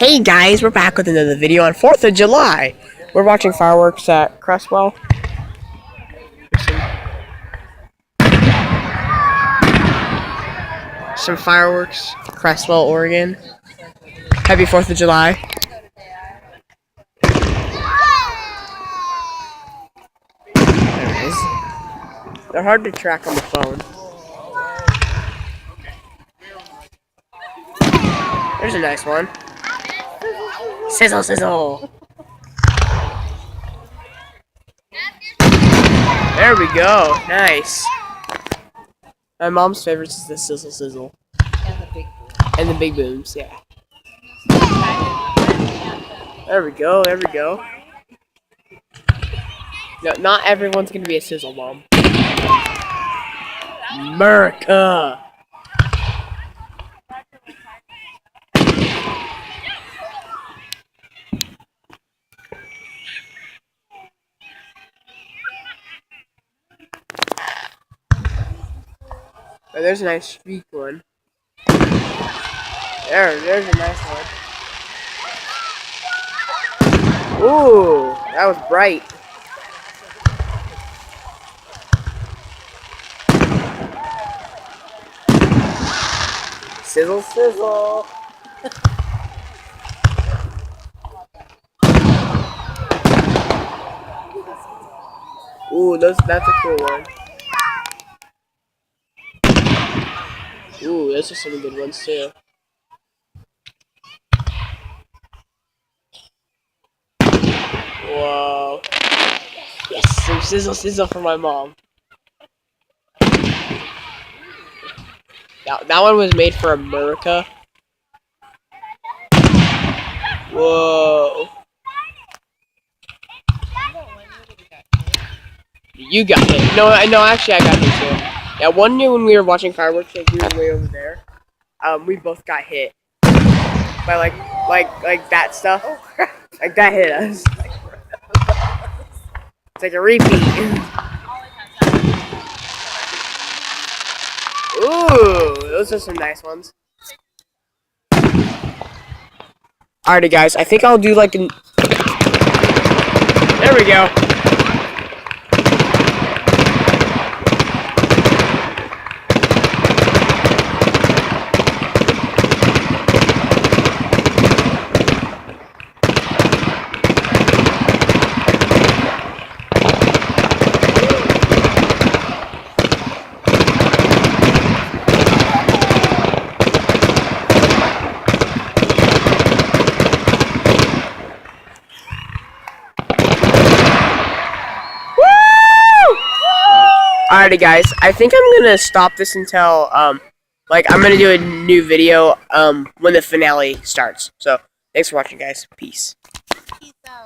Hey guys, we're back with another video on 4th of July. We're watching fireworks at Crestwell. Some fireworks, Crestwell, Oregon. Happy 4th of July. There it is. They're hard to track on the phone. There's a nice one. Sizzle, sizzle. There we go. Nice. My mom's favorite is the sizzle, sizzle. And the big booms, yeah. There we go. There we go. No, not everyone's gonna be a sizzle mom. America. Oh, there's a nice streak one. There's a nice one. Ooh, that was bright. Sizzle, sizzle. Ooh, that's a cool one. Ooh, those are some good ones too. Whoa. Yes, some sizzle sizzle for my mom. That one was made for America. Whoa. You got hit. No, actually I got hit too. Yeah, one year when we were watching fireworks, like we were way over there, we both got hit by like that stuff. Like that hit us. It's like a repeat. Ooh, those are some nice ones. Alrighty, guys, I think I'll do like an. There we go. Alrighty, guys, I think I'm gonna stop this until like I'm gonna do a new video when the finale starts. So thanks for watching, guys. Peace.